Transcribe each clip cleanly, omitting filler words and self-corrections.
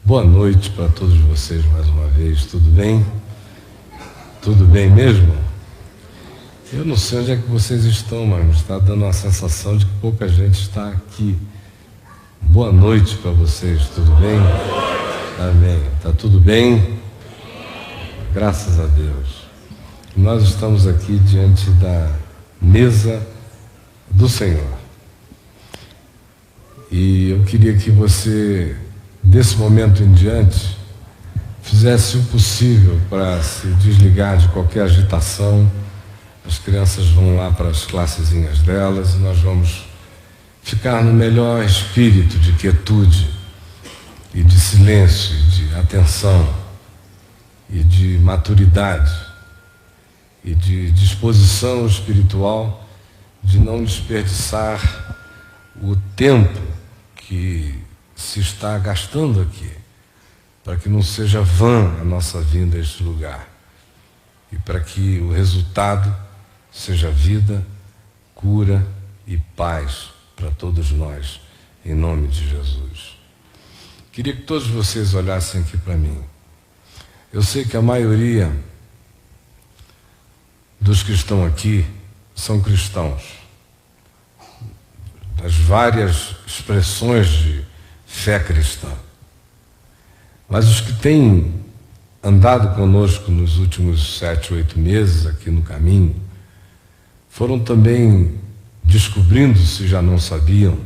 Boa noite para todos vocês mais uma vez, tudo bem? Tudo bem mesmo? Eu não sei onde é que vocês estão, mas está dando uma sensação de que pouca gente está aqui. Boa noite para vocês, tudo bem? Amém. Está tudo bem? Graças a Deus. Nós estamos aqui diante da mesa do Senhor. E eu queria que você, desse momento em diante, fizesse o possível para se desligar de qualquer agitação. As crianças vão lá para as classezinhas delas e nós vamos ficar no melhor espírito de quietude e de silêncio, e de atenção e de maturidade e de disposição espiritual de não desperdiçar o tempo que se está gastando aqui, para que não seja vã a nossa vinda a este lugar e para que o resultado seja vida, cura e paz para todos nós, em nome de Jesus. Queria que todos vocês olhassem aqui para mim. Eu sei que a maioria dos que estão aqui são cristãos, das várias expressões de fé cristã. Mas os que têm andado conosco nos últimos 7, 8 meses aqui no caminho, foram também descobrindo, se já não sabiam,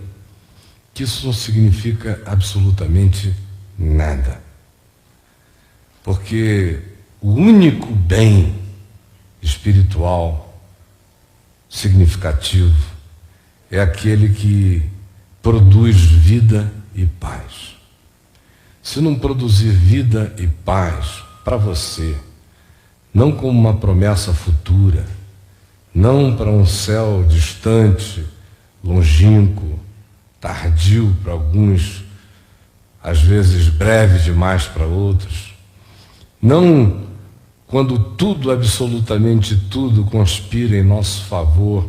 que isso não significa absolutamente nada. Porque o único bem espiritual significativo é aquele que produz vida e paz. Se não produzir vida e paz para você, não como uma promessa futura, não para um céu distante, longínquo, tardio para alguns, às vezes breve demais para outros, não quando tudo, absolutamente tudo, conspira em nosso favor,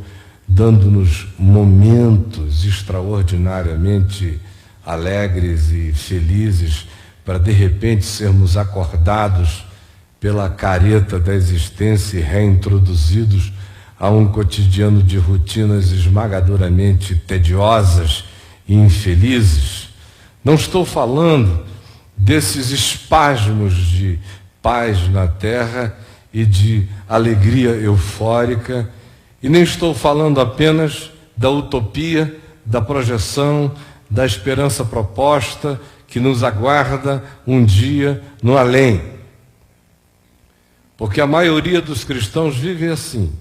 dando-nos momentos extraordinariamente alegres e felizes, para de repente sermos acordados pela careta da existência e reintroduzidos a um cotidiano de rotinas esmagadoramente tediosas e infelizes. Não estou falando desses espasmos de paz na terra e de alegria eufórica, e nem estou falando apenas da utopia, da projeção, da esperança proposta que nos aguarda um dia no além. Porque a maioria dos cristãos vive assim.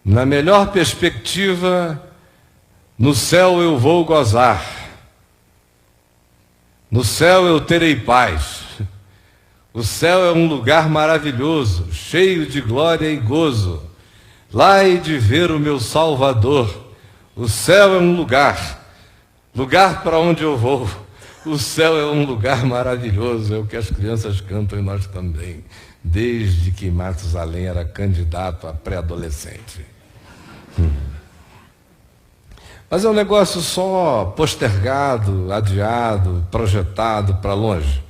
Na melhor perspectiva, no céu eu vou gozar. No céu eu terei paz. O céu é um lugar maravilhoso, cheio de glória e gozo. Lá hei de ver o meu Salvador. O céu é um lugar para onde eu vou. O céu é um lugar maravilhoso, é o que as crianças cantam e nós também, desde que Matusalém era candidato a pré-adolescente. Mas é um negócio só postergado, adiado, projetado para longe.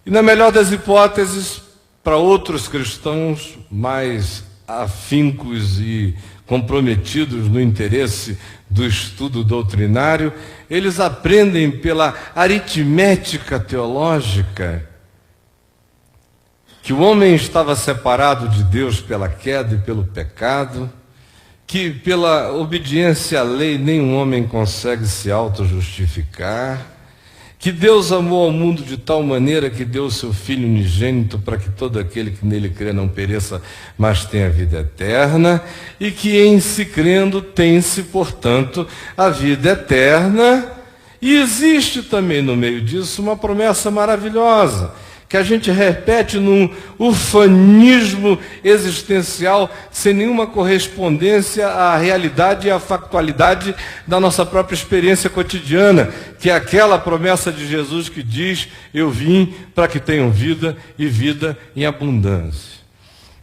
E na melhor das hipóteses, para outros cristãos mais afincos e comprometidos no interesse do estudo doutrinário, eles aprendem pela aritmética teológica que o homem estava separado de Deus pela queda e pelo pecado, que pela obediência à lei nenhum homem consegue se auto-justificar, que Deus amou ao mundo de tal maneira que deu o seu Filho unigênito para que todo aquele que nele crê não pereça, mas tenha vida eterna, e que em se crendo tem-se, portanto, a vida eterna. E existe também no meio disso uma promessa maravilhosa, que a gente repete num ufanismo existencial, sem nenhuma correspondência à realidade e à factualidade da nossa própria experiência cotidiana, que é aquela promessa de Jesus que diz: eu vim para que tenham vida e vida em abundância.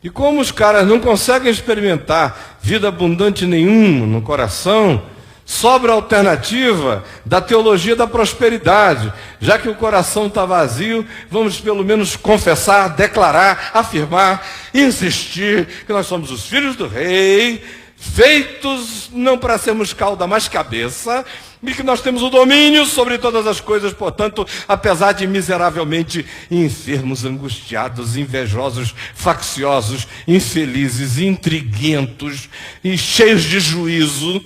E como os caras não conseguem experimentar vida abundante nenhuma no coração, Sobra a alternativa da teologia da prosperidade. Já que o coração está vazio, vamos pelo menos confessar, declarar, afirmar, insistir que nós somos os filhos do rei, feitos não para sermos cauda, mas cabeça, e que nós temos o domínio sobre todas as coisas, portanto, apesar de miseravelmente enfermos, angustiados, invejosos, facciosos, infelizes, intriguentos e cheios de juízo,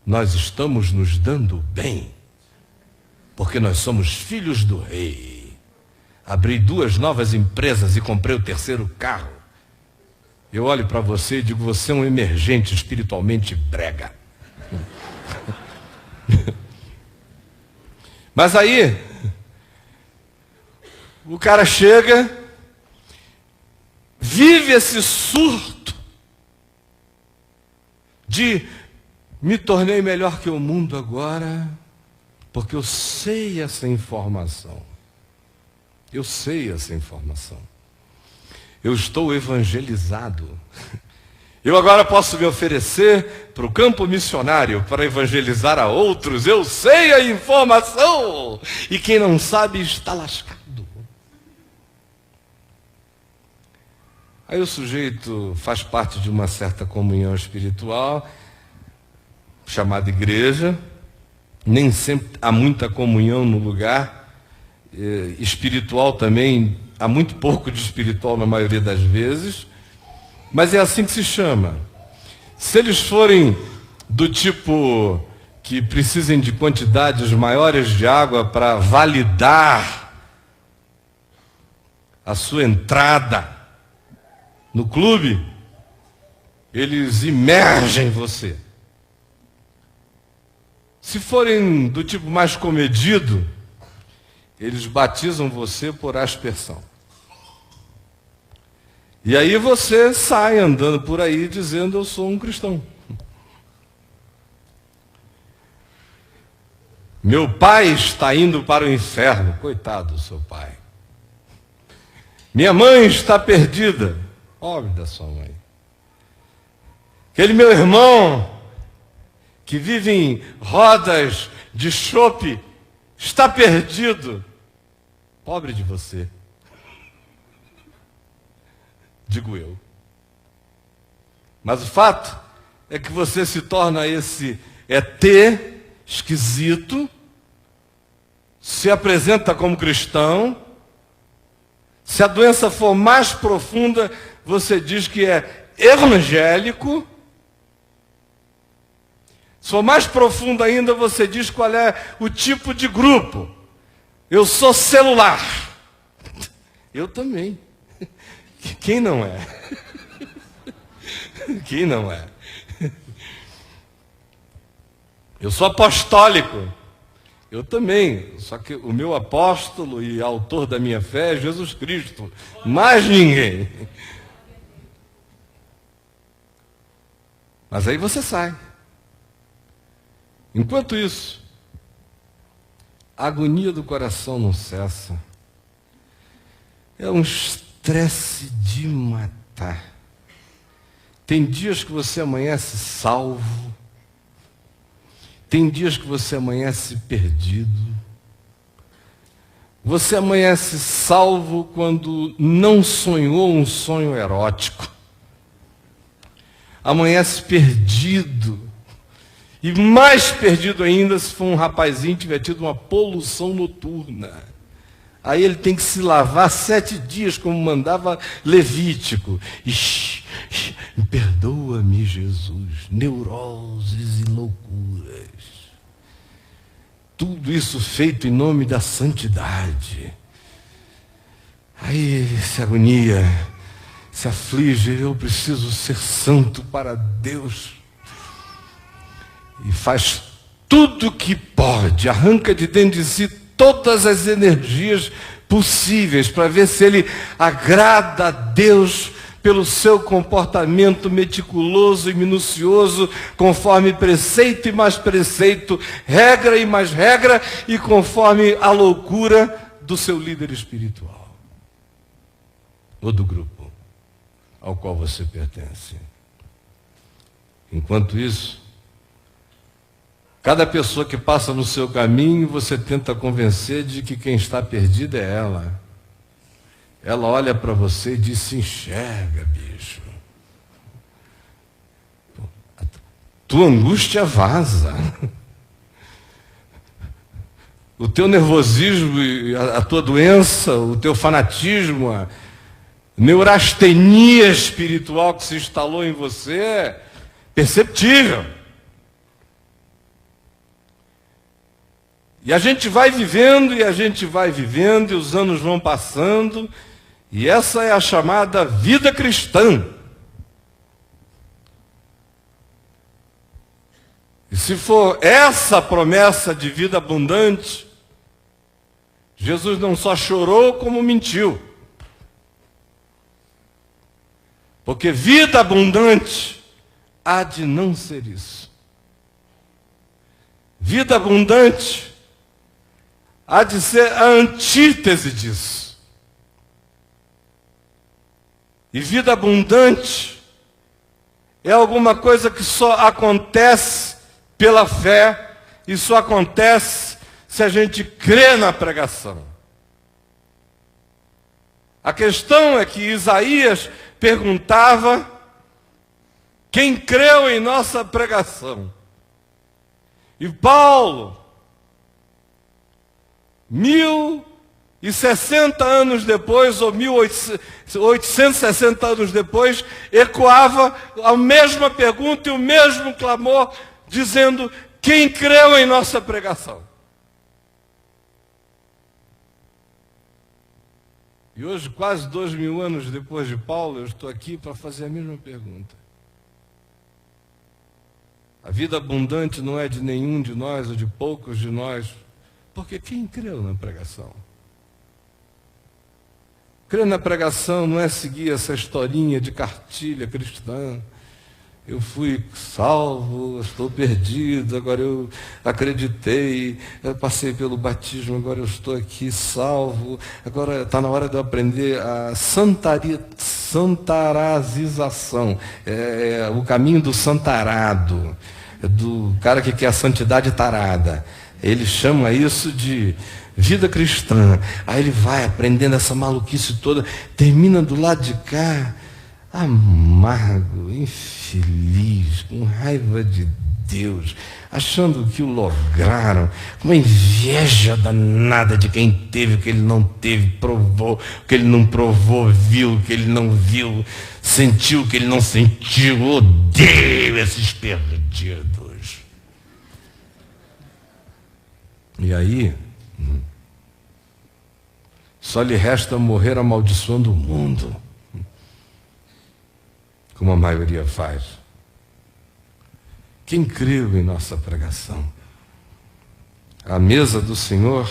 nós estamos nos dando bem, porque nós somos filhos do rei. Abri 2 novas empresas e comprei o 3º carro. Eu olho para você e digo, você é um emergente espiritualmente brega. Mas aí, o cara chega, vive esse surto de me tornei melhor que o mundo agora, porque eu sei essa informação. Eu sei essa informação. Eu estou evangelizado. Eu agora posso me oferecer para o campo missionário para evangelizar a outros. Eu sei a informação. E quem não sabe está lascado. Aí o sujeito faz parte de uma certa comunhão espiritual, chamada igreja. Nem sempre há muita comunhão no lugar. Espiritual também, há muito pouco de espiritual na maioria das vezes. Mas é assim que se chama. Se eles forem do tipo que precisem de quantidades maiores de água para validar a sua entrada no clube, eles imergem você. Se forem do tipo mais comedido, eles batizam você por aspersão. E aí você sai andando por aí dizendo, eu sou um cristão. Meu pai está indo para o inferno. Coitado do seu pai. Minha mãe está perdida. Pobre da sua mãe. Aquele meu irmão que vive em rodas de chope está perdido. Pobre de você. Digo eu. Mas o fato é que você se torna esse ET esquisito, se apresenta como cristão. Se a doença for mais profunda, você diz que é evangélico. Se for mais profunda ainda, você diz qual é o tipo de grupo. Eu sou celular. Eu também. Quem não é? Quem não é? Eu sou apostólico. Eu também. Só que o meu apóstolo e autor da minha fé é Jesus Cristo. Mais ninguém. Mas aí você sai. Enquanto isso, a agonia do coração não cessa. É um estresse de matar. Tem dias que você amanhece salvo. Tem dias que você amanhece perdido. Você amanhece salvo quando não sonhou um sonho erótico. Amanhece perdido. E mais perdido ainda se for um rapazinho que tiver tido uma poluição noturna. Aí ele tem que se lavar 7 dias, como mandava Levítico. Perdoa-me, Jesus, neuroses e loucuras. Tudo isso feito em nome da santidade. Aí se agonia, se aflige, eu preciso ser santo para Deus. E faz tudo o que pode, arranca de dentro de si todas as energias possíveis para ver se ele agrada a Deus pelo seu comportamento meticuloso e minucioso, conforme preceito e mais preceito, regra e mais regra, e conforme a loucura do seu líder espiritual, ou do grupo ao qual você pertence. Enquanto isso, Cada pessoa que passa no seu caminho, você tenta convencer de que quem está perdido é ela. Ela olha para você e diz: se enxerga, bicho. Tua angústia vaza. O teu nervosismo, a tua doença, o teu fanatismo, a neurastenia espiritual que se instalou em você é perceptível. E a gente vai vivendo, e a gente vai vivendo, e os anos vão passando, e essa é a chamada vida cristã. E se for essa promessa de vida abundante, Jesus não só chorou, como mentiu. Porque vida abundante há de não ser isso. Vida abundante há de ser a antítese disso. E vida abundante é alguma coisa que só acontece pela fé, e só acontece se a gente crê na pregação. A questão é que Isaías perguntava: quem creu em nossa pregação? E Paulo, 1060 anos depois, ou 1860 anos depois, ecoava a mesma pergunta e o mesmo clamor, dizendo: quem creu em nossa pregação? E hoje, quase 2000 anos depois de Paulo, eu estou aqui para fazer a mesma pergunta. A vida abundante não é de nenhum de nós, ou de poucos de nós, porque quem creu na pregação? Crer na pregação não é seguir essa historinha de cartilha cristã. Eu fui salvo, estou perdido, agora eu acreditei, eu passei pelo batismo, agora eu estou aqui salvo, agora está na hora de eu aprender a santarazização, o caminho do santarado, do cara que quer a santidade tarada. Ele chama isso de vida cristã. Aí ele vai aprendendo essa maluquice toda, termina do lado de cá, amargo, infeliz, com raiva de Deus, achando que o lograram, com uma inveja danada de quem teve o que ele não teve, provou o que ele não provou, viu o que ele não viu, sentiu o que ele não sentiu. Odeio esses perdidos. E aí, só lhe resta morrer amaldiçoando o mundo, como a maioria faz. Quem creu em nossa pregação? A mesa do Senhor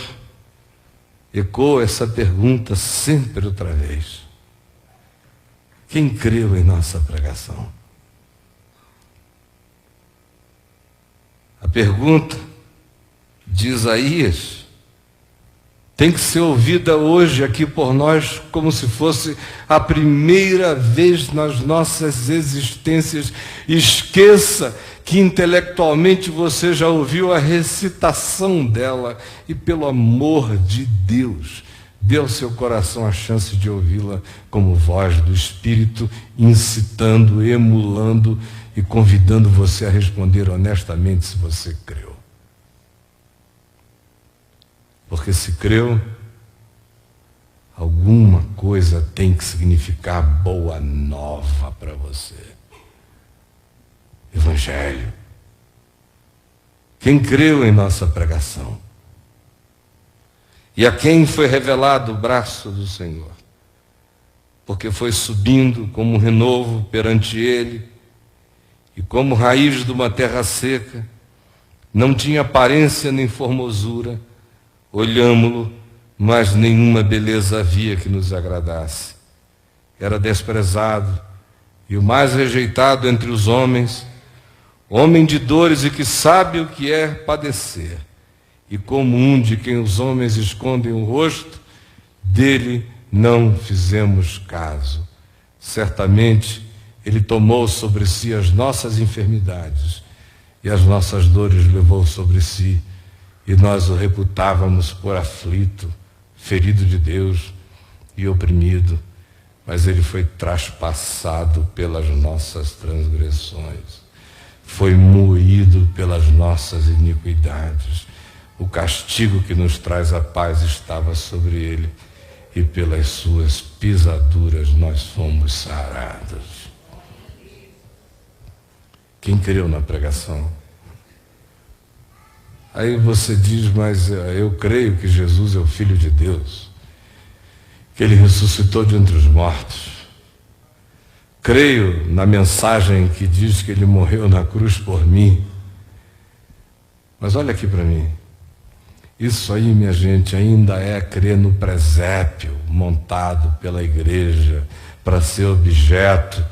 ecoa essa pergunta sempre outra vez. Quem creu em nossa pregação? A pergunta de Isaías tem que ser ouvida hoje aqui por nós como se fosse a primeira vez nas nossas existências. Esqueça que intelectualmente você já ouviu a recitação dela e, pelo amor de Deus, dê ao seu coração a chance de ouvi-la como voz do Espírito, incitando, emulando e convidando você a responder honestamente se você creu. Porque se creu, alguma coisa tem que significar boa nova para você. Evangelho. Quem creu em nossa pregação? E a quem foi revelado o braço do Senhor? Porque foi subindo como um renovo perante ele, e como raiz de uma terra seca, não tinha aparência nem formosura. Olhámo-lo, mas nenhuma beleza havia que nos agradasse. Era desprezado e o mais rejeitado entre os homens, homem de dores e que sabe o que é padecer. E como um de quem os homens escondem o rosto, dele não fizemos caso. Certamente ele tomou sobre si as nossas enfermidades e as nossas dores levou sobre si, e nós o reputávamos por aflito, ferido de Deus e oprimido, mas ele foi traspassado pelas nossas transgressões, foi moído pelas nossas iniquidades. O castigo que nos traz a paz estava sobre ele, e pelas suas pisaduras nós fomos sarados. Quem creu na pregação? Aí você diz, mas eu creio que Jesus é o Filho de Deus, que ele ressuscitou de entre os mortos. Creio na mensagem que diz que ele morreu na cruz por mim. Mas olha aqui para mim. Isso aí, minha gente, ainda é crer no presépio montado pela igreja para ser objeto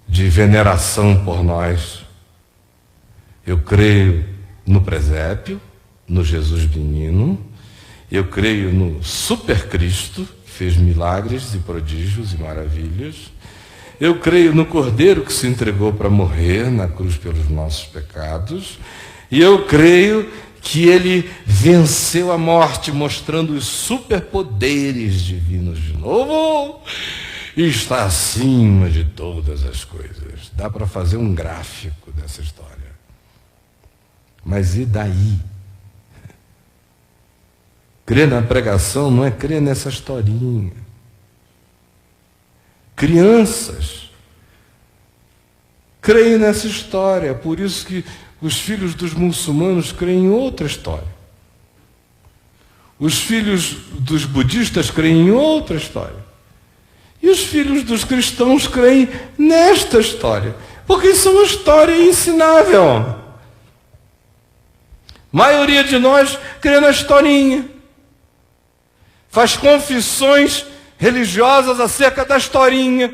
de veneração por nós. Eu creio no presépio, no Jesus menino, eu creio no Supercristo, que fez milagres e prodígios e maravilhas. Eu creio no Cordeiro que se entregou para morrer na cruz pelos nossos pecados. E eu creio que ele venceu a morte, mostrando os superpoderes divinos de novo, e está acima de todas as coisas. Dá para fazer um gráfico dessa história. Mas e daí? Crer na pregação não é crer nessa historinha. Crianças creem nessa história, por isso que os filhos dos muçulmanos creem em outra história. Os filhos dos budistas creem em outra história. E os filhos dos cristãos creem nesta história, porque isso é uma história ensinável. A maioria de nós crê na historinha. Faz confissões religiosas acerca da historinha.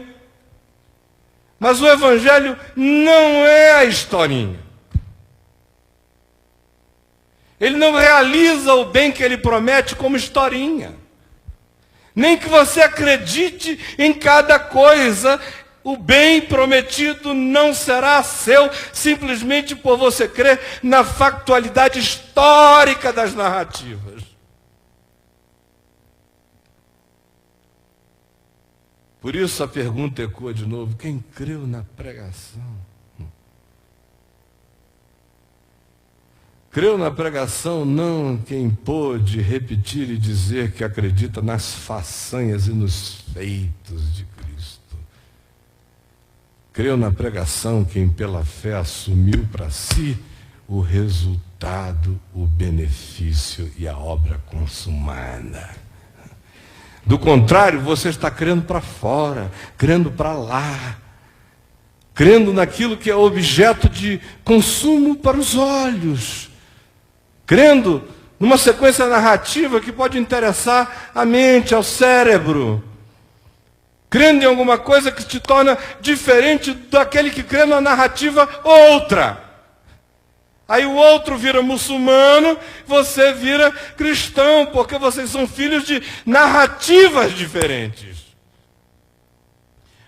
Mas o Evangelho não é a historinha. Ele não realiza o bem que ele promete como historinha. Nem que você acredite em cada coisa, o bem prometido não será seu simplesmente por você crer na factualidade histórica das narrativas. Por isso a pergunta ecoa de novo: quem creu na pregação? Creu na pregação não quem pôde repetir e dizer que acredita nas façanhas e nos feitos de Cristo. Creu na pregação quem pela fé assumiu para si o resultado, o benefício e a obra consumada. Do contrário, você está crendo para fora, crendo para lá, crendo naquilo que é objeto de consumo para os olhos, crendo numa sequência narrativa que pode interessar a mente, ao cérebro, crendo em alguma coisa que te torna diferente daquele que crê na narrativa outra. Aí o outro vira muçulmano, você vira cristão, porque vocês são filhos de narrativas diferentes.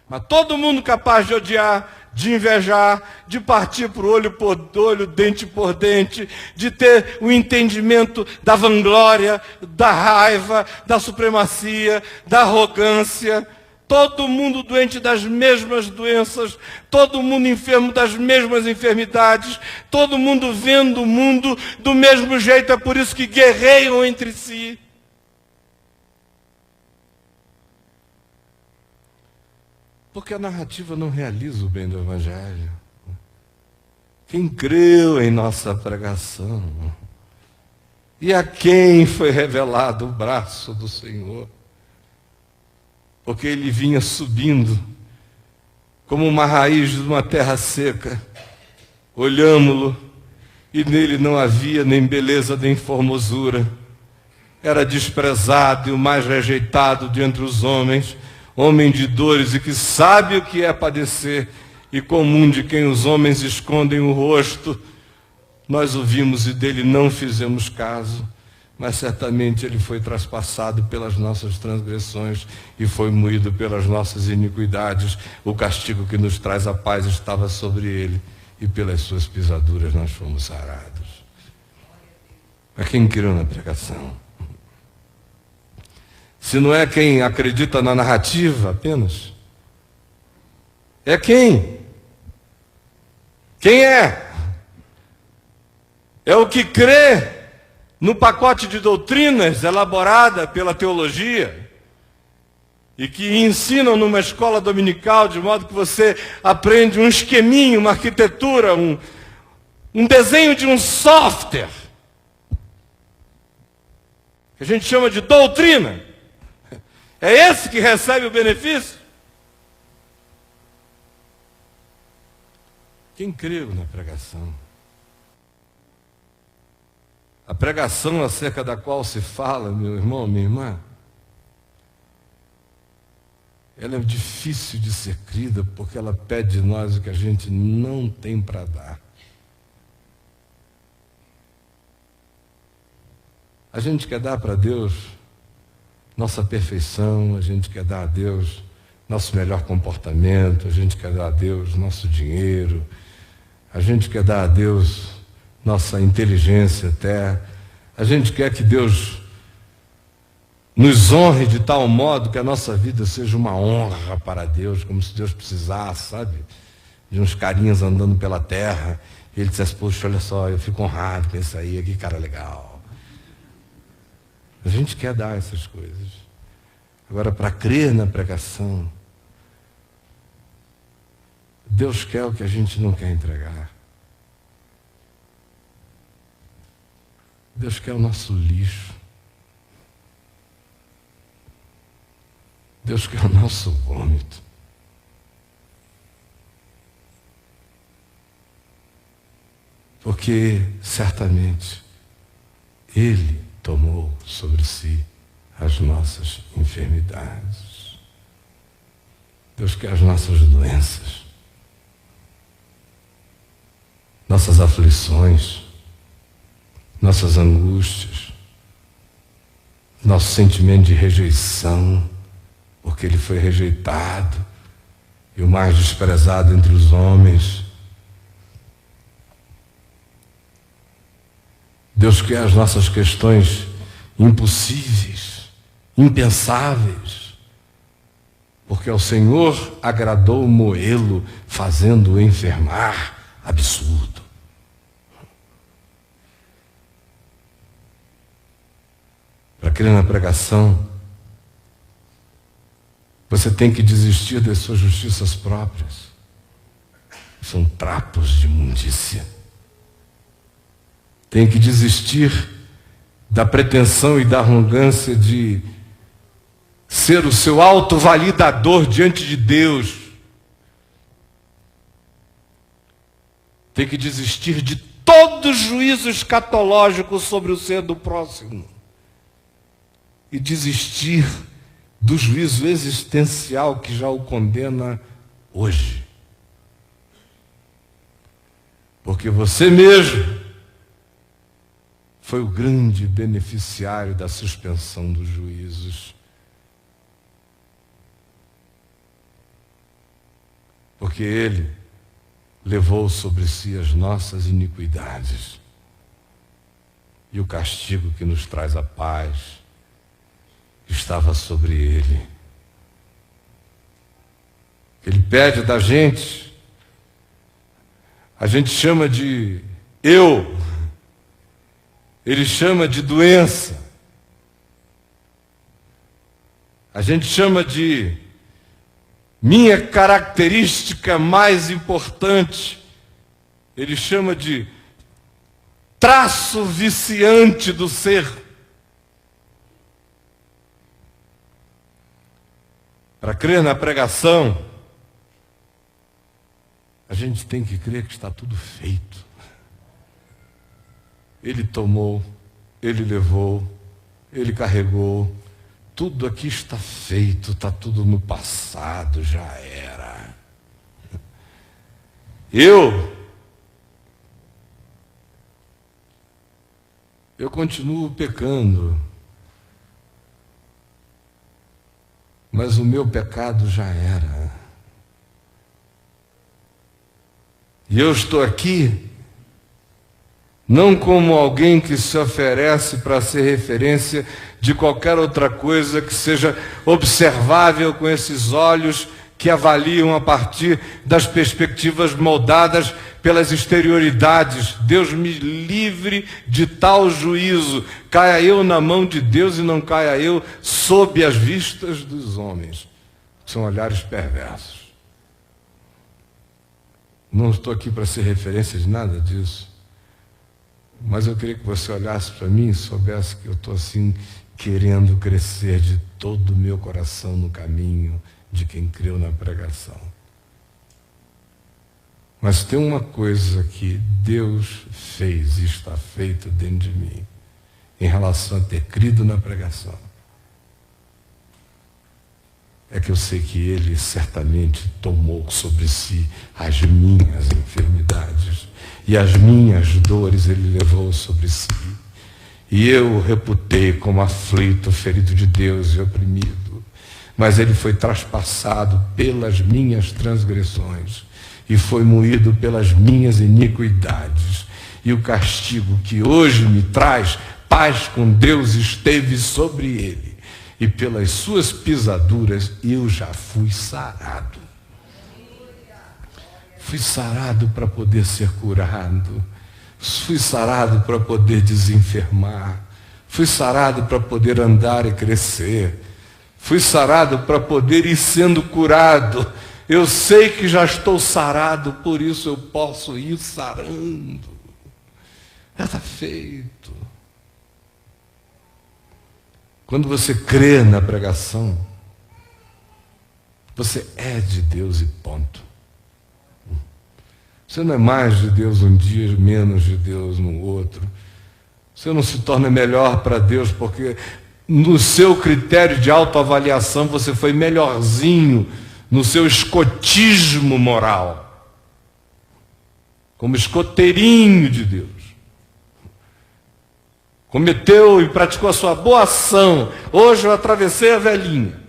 Mas todo mundo capaz de odiar, de invejar, de partir por olho por olho, dente por dente, de ter o entendimento da vanglória, da raiva, da supremacia, da arrogância. Todo mundo doente das mesmas doenças, todo mundo enfermo das mesmas enfermidades, todo mundo vendo o mundo do mesmo jeito, é por isso que guerreiam entre si. Porque a narrativa não realiza o bem do Evangelho. Quem creu em nossa pregação, e a quem foi revelado o braço do Senhor, porque ele vinha subindo como uma raiz de uma terra seca. Olhámo-lo e nele não havia nem beleza nem formosura. Era desprezado e o mais rejeitado de entre os homens, homem de dores e que sabe o que é padecer, e comum de quem os homens escondem o rosto. Nós o vimos e dele não fizemos caso, mas certamente ele foi traspassado pelas nossas transgressões e foi moído pelas nossas iniquidades. O castigo que nos traz a paz estava sobre ele, e pelas suas pisaduras nós fomos sarados. Mas quem creu na pregação? Se não é quem acredita na narrativa apenas, é quem? Quem é? É o que crê no pacote de doutrinas elaborada pela teologia e que ensinam numa escola dominical, de modo que você aprende um esqueminho, uma arquitetura, um desenho de um software, que a gente chama de doutrina. É esse que recebe o benefício? Quem creu na pregação? A pregação acerca da qual se fala, meu irmão, minha irmã, ela é difícil de ser crida porque ela pede de nós o que a gente não tem para dar. A gente quer dar para Deus nossa perfeição, a gente quer dar a Deus nosso melhor comportamento, a gente quer dar a Deus nosso dinheiro, a gente quer dar a Deus nossa inteligência até, a gente quer que Deus nos honre de tal modo que a nossa vida seja uma honra para Deus, como se Deus precisasse, sabe? De uns carinhas andando pela terra, e ele dissesse, poxa, olha só, eu fico honrado com isso aí, que cara legal. A gente quer dar essas coisas. Agora, para crer na pregação, Deus quer o que a gente não quer entregar. Deus quer o nosso lixo. Deus quer o nosso vômito. Porque, certamente, Ele tomou sobre si as nossas enfermidades. Deus quer as nossas doenças, nossas aflições, nossas angústias, nosso sentimento de rejeição, porque Ele foi rejeitado e o mais desprezado entre os homens. Deus quer as nossas questões impossíveis, impensáveis, porque ao Senhor agradou moê-lo, fazendo-o enfermar. Absurdo. Para crer na pregação, você tem que desistir das suas justiças próprias. São trapos de imundícia. Tem que desistir da pretensão e da arrogância de ser o seu autovalidador diante de Deus. Tem que desistir de todo juízo escatológico sobre o ser do próximo. E desistir do juízo existencial que já o condena hoje. Porque você mesmo foi o grande beneficiário da suspensão dos juízos. Porque Ele levou sobre si as nossas iniquidades e o castigo que nos traz a paz estava sobre Ele. Ele pede da gente, a gente chama de eu, Ele chama de doença, a gente chama de minha característica mais importante, Ele chama de traço viciante do ser. Para crer na pregação, a gente tem que crer que está tudo feito. Ele tomou, Ele levou, Ele carregou. Tudo aqui está feito, está tudo no passado, já era. Eu continuo pecando, mas o meu pecado já era. E eu estou aqui não como alguém que se oferece para ser referência de qualquer outra coisa que seja observável com esses olhos que avaliam a partir das perspectivas moldadas pelas exterioridades. Deus me livre de tal juízo. Caia eu na mão de Deus e não caia eu sob as vistas dos homens. São olhares perversos. Não estou aqui para ser referência de nada disso. Mas eu queria que você olhasse para mim e soubesse que eu estou assim, querendo crescer de todo o meu coração no caminho de quem creu na pregação. Mas tem uma coisa que Deus fez e está feito dentro de mim, em relação a ter crido na pregação. É que eu sei que Ele certamente tomou sobre si as minhas enfermidades e as minhas dores Ele levou sobre si. E eu o reputei como aflito, ferido de Deus e oprimido. Mas Ele foi traspassado pelas minhas transgressões e foi moído pelas minhas iniquidades. E o castigo que hoje me traz paz com Deus esteve sobre Ele. E pelas suas pisaduras eu já fui sarado. Fui sarado para poder ser curado. Fui sarado para poder desenfermar. Fui sarado para poder andar e crescer. Fui sarado para poder ir sendo curado. Eu sei que já estou sarado, por isso eu posso ir sarando. Já está feito. Quando você crê na pregação, você é de Deus e ponto. Você não é mais de Deus um dia, menos de Deus no outro. Você não se torna melhor para Deus porque no seu critério de autoavaliação você foi melhorzinho no seu escotismo moral, como escoteirinho de Deus. Cometeu e praticou a sua boa ação. Hoje eu atravessei a velhinha.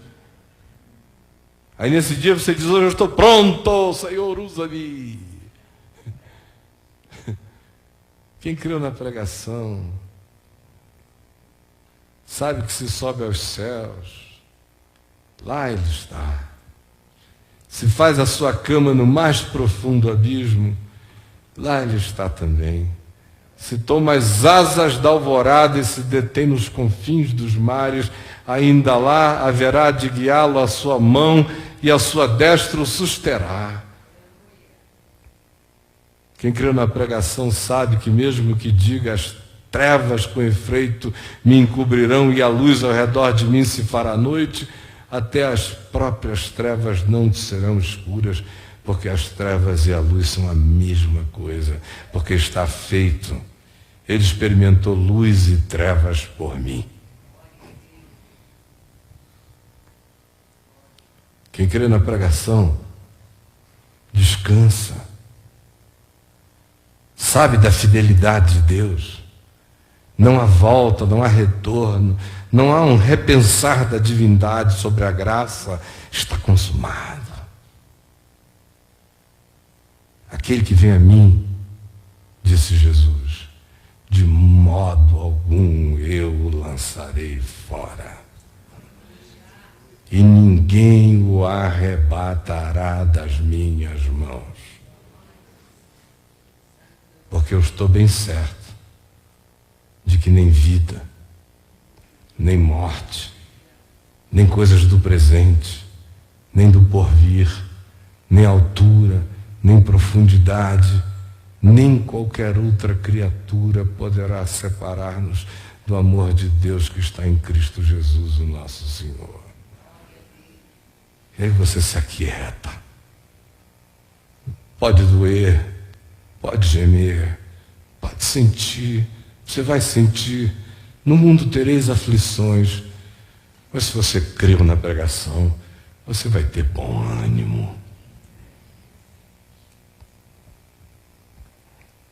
Aí nesse dia você diz, hoje eu estou pronto, Senhor, usa-me. Quem creu na pregação sabe que se sobe aos céus, lá Ele está. Se faz a sua cama no mais profundo abismo, lá Ele está também. Se toma as asas da alvorada e se detém nos confins dos mares, ainda lá haverá de guiá-lo a sua mão e a sua destra o susterá. Quem creu na pregação sabe que mesmo que diga as trevas com efeito me encobrirão e a luz ao redor de mim se fará noite, até as próprias trevas não te serão escuras, porque as trevas e a luz são a mesma coisa, porque está feito. Ele experimentou luz e trevas por mim. Quem crê na pregação, descansa. Sabe da fidelidade de Deus. Não há volta, não há retorno, não há um repensar da divindade sobre a graça. Está consumado. Aquele que vem a mim, disse Jesus, de modo algum eu o lançarei fora. E ninguém o arrebatará das minhas mãos. Porque eu estou bem certo de que nem vida, nem morte, nem coisas do presente, nem do porvir, nem altura, nem profundidade, nem qualquer outra criatura poderá separar-nos do amor de Deus que está em Cristo Jesus, o nosso Senhor. E aí você se aquieta. Pode doer, pode gemer, pode sentir, você vai sentir. No mundo tereis aflições, mas se você creu na pregação, você vai ter bom ânimo.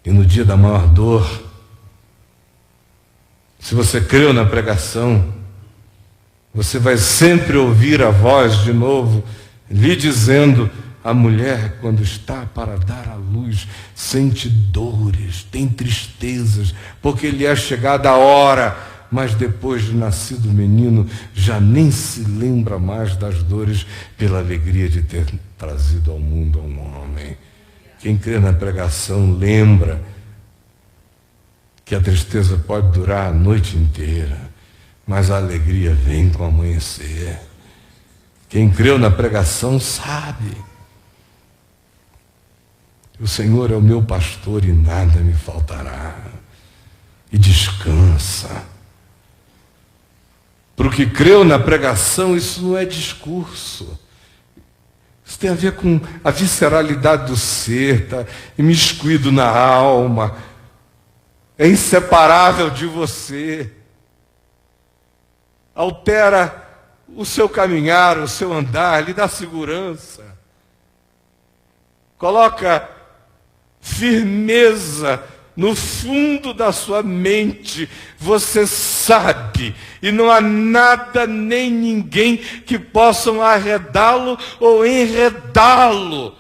E no dia da maior dor, se você creu na pregação, você vai sempre ouvir a voz de novo, lhe dizendo, A mulher, quando está para dar à luz, sente dores, tem tristezas, porque lhe é chegada a hora, mas depois de nascido o menino, já nem se lembra mais das dores pela alegria de ter trazido ao mundo um homem. Quem crê na pregação lembra que a tristeza pode durar a noite inteira, mas a alegria vem com o amanhecer. Quem creu na pregação sabe. O Senhor é o meu pastor e nada me faltará. E descansa. Para o que creu na pregação, isso não é discurso. Isso tem a ver com a visceralidade do ser, está imiscuído na alma. É inseparável de você. Altera o seu caminhar, o seu andar, lhe dá segurança. Coloca firmeza no fundo da sua mente. Você sabe, e não há nada nem ninguém que possam arredá-lo ou enredá-lo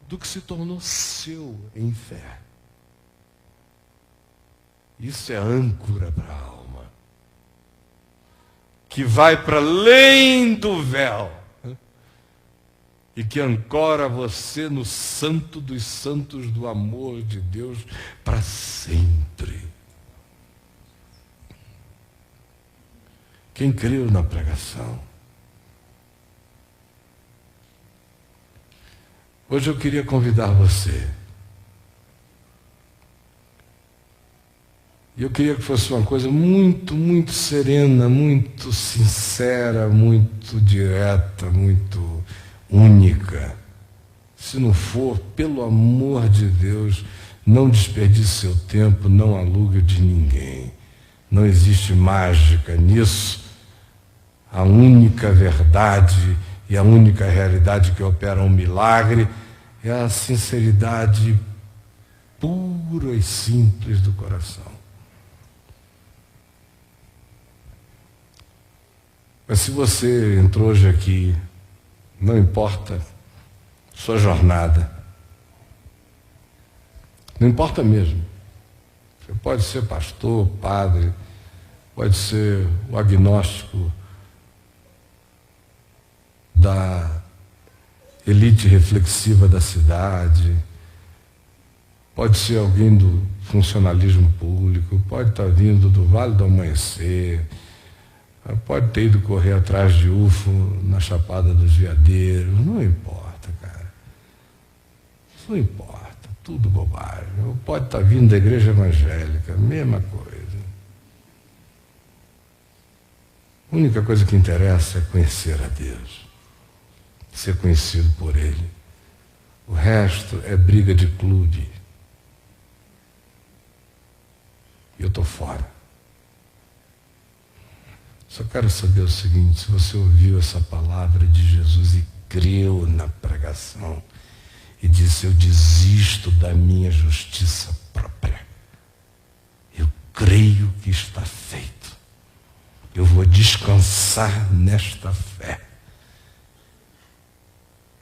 do que se tornou seu em fé. Isso é âncora para a alma, que vai para além do véu e que ancora você no santo dos santos do amor de Deus para sempre. Quem creu na pregação? Hoje eu queria convidar você. E eu queria que fosse uma coisa muito, muito serena, muito sincera, muito direta, muito única. Se não for, pelo amor de Deus, não desperdice seu tempo, não alugue de ninguém. Não existe mágica nisso. A única verdade e a única realidade que opera um milagre é a sinceridade pura e simples do coração. Mas se você entrou hoje aqui, não importa sua jornada, não importa mesmo. Você pode ser pastor, padre, pode ser o agnóstico da elite reflexiva da cidade, pode ser alguém do funcionalismo público, pode estar vindo do Vale do Amanhecer, pode ter ido correr atrás de UFO na Chapada dos Veadeiros, não importa, cara. Isso não importa, tudo bobagem. Pode estar vindo da igreja evangélica, mesma coisa. A única coisa que interessa é conhecer a Deus, ser conhecido por Ele. O resto é briga de clube. E eu estou fora. Só quero saber o seguinte: se você ouviu essa palavra de Jesus e creu na pregação e disse, eu desisto da minha justiça própria, eu creio que está feito, eu vou descansar nesta fé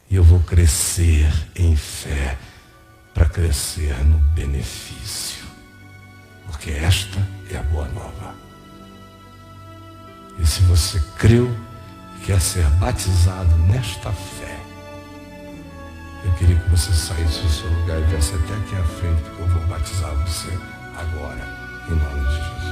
e eu vou crescer em fé para crescer no benefício, porque esta é a boa nova. E se você creu e quer ser batizado nesta fé, eu queria que você saísse do seu lugar e viesse até aqui à frente, porque eu vou batizar você agora, em nome de Jesus.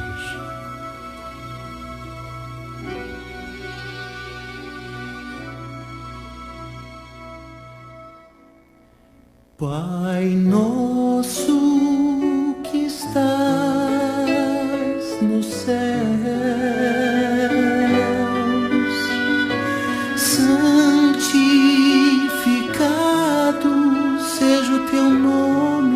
Pai nosso que estás no céu, seja o teu nome,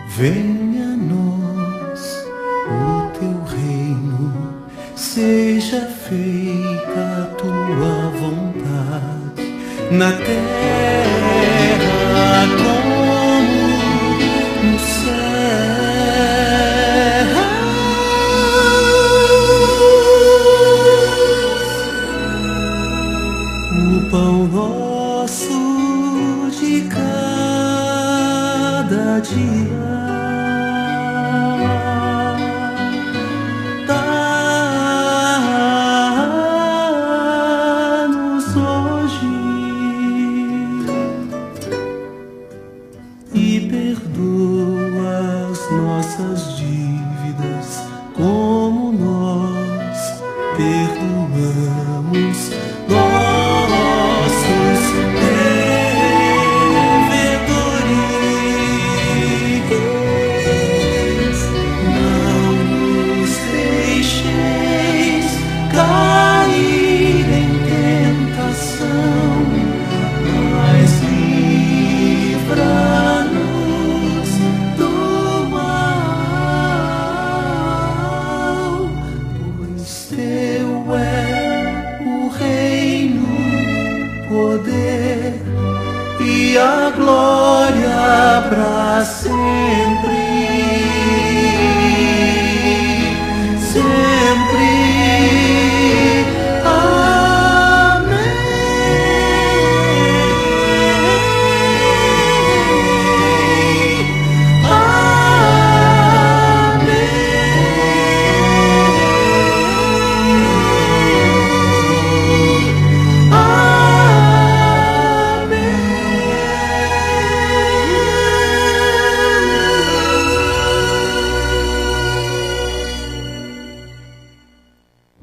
venha a nós o teu reino, seja feita a tua vontade, na terra como no céu. dia. Dá-nos hoje e perdoa as nossas dívidas, como nós perdoamos nossos devedores. Não nos deixeis cair em tentação, mas livra-nos do mal, pois teu é o reino, poder e a glória para sempre, sempre.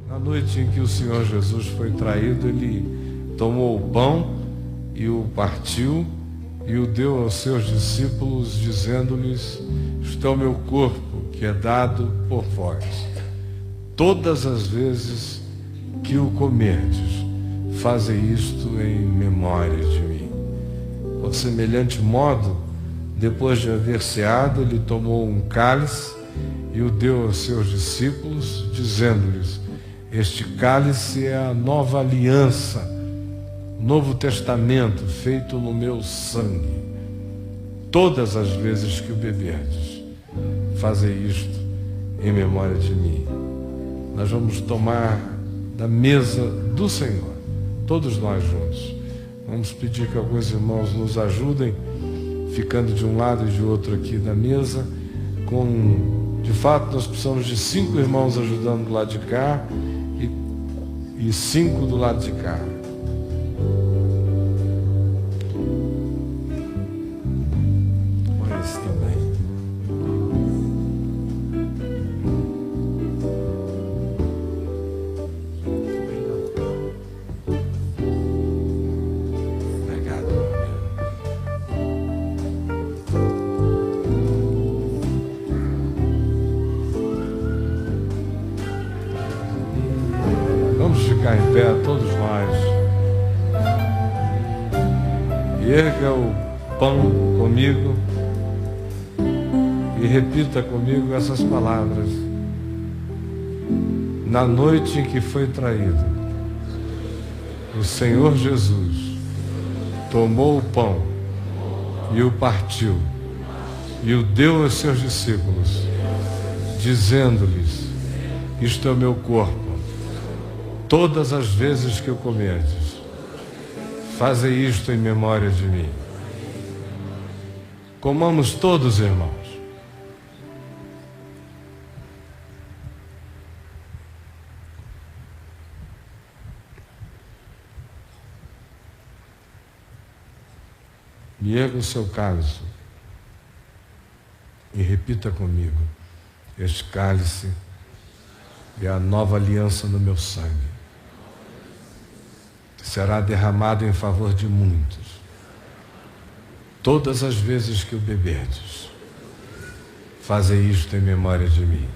Na noite em que o Senhor Jesus foi traído, ele tomou o pão e o partiu e o deu aos seus discípulos, dizendo-lhes: isto é o meu corpo, que é dado por vós. Todas as vezes que o comerdes, fazei isto em memória de mim. Por semelhante modo, depois de haver ceado, ele tomou um cálice e o deu aos seus discípulos, dizendo-lhes: este cálice é a nova aliança, Novo Testamento, feito no meu sangue. Todas as vezes que o beberdes, fazei isto em memória de mim. Nós vamos tomar da mesa do Senhor, todos nós juntos. Vamos pedir que alguns irmãos nos ajudem, ficando de um lado e de outro aqui da mesa. De fato, nós precisamos de 5 irmãos ajudando do lado de cá e 5 do lado de cá. Mas também. Obrigado, meu amigo. Vamos ficar em pé, todos nós. E erga o pão comigo e repita comigo essas palavras. Na noite em que foi traído, o Senhor Jesus tomou o pão e o partiu e o deu aos seus discípulos, dizendo-lhes: isto é o meu corpo. Todas as vezes que o comerdes, fazei isto em memória de mim. Comamos todos, irmãos. E erga o seu cálice e repita comigo: este cálice é a nova aliança no meu sangue. Será derramado em favor de muitos. Todas as vezes que o beberdes, fazei isto em memória de mim.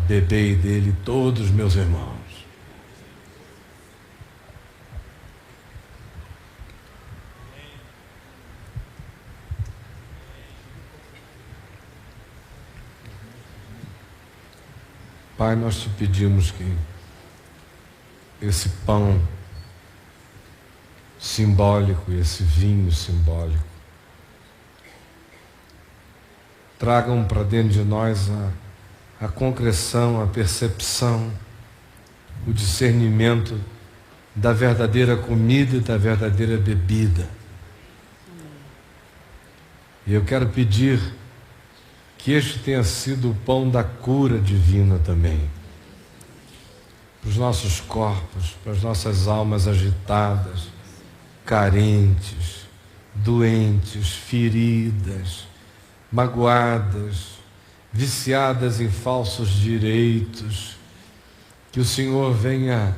Bebei dele todos, meus irmãos. Pai, nós te pedimos que esse pão simbólico e esse vinho simbólico tragam para dentro de nós a concreção, a percepção, o discernimento da verdadeira comida e da verdadeira bebida. E eu quero pedir que este tenha sido o pão da cura divina também, para os nossos corpos, para as nossas almas agitadas, carentes, doentes, feridas, magoadas, viciadas em falsos direitos. Que o Senhor venha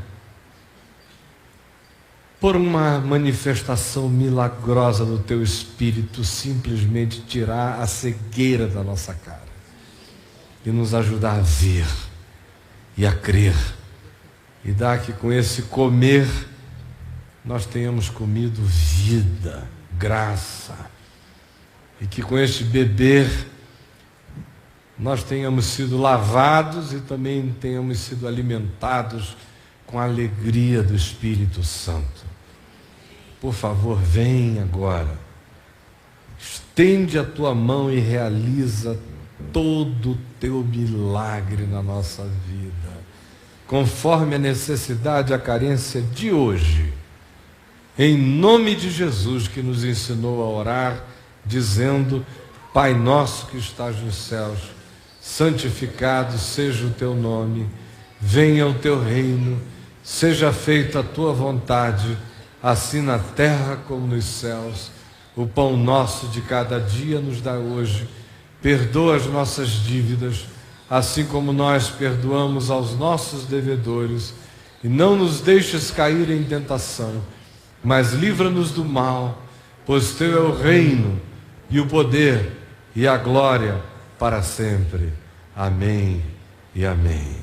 por uma manifestação milagrosa do Teu Espírito, simplesmente tirar a cegueira da nossa cara e nos ajudar a ver e a crer, e dar que com esse comer nós tenhamos comido vida, graça, e que com este beber nós tenhamos sido lavados e também tenhamos sido alimentados com a alegria do Espírito Santo. Por favor, vem agora, estende a tua mão e realiza todo o teu milagre na nossa vida, conforme a necessidade, a carência de hoje, em nome de Jesus, que nos ensinou a orar, dizendo: Pai nosso que estás nos céus, santificado seja o teu nome, venha o teu reino, seja feita a tua vontade, assim na terra como nos céus. O pão nosso de cada dia nos dá hoje. Perdoa as nossas dívidas, assim como nós perdoamos aos nossos devedores. E não nos deixes cair em tentação, mas livra-nos do mal, pois teu é o reino, e o poder, e a glória, para sempre. Amém e amém.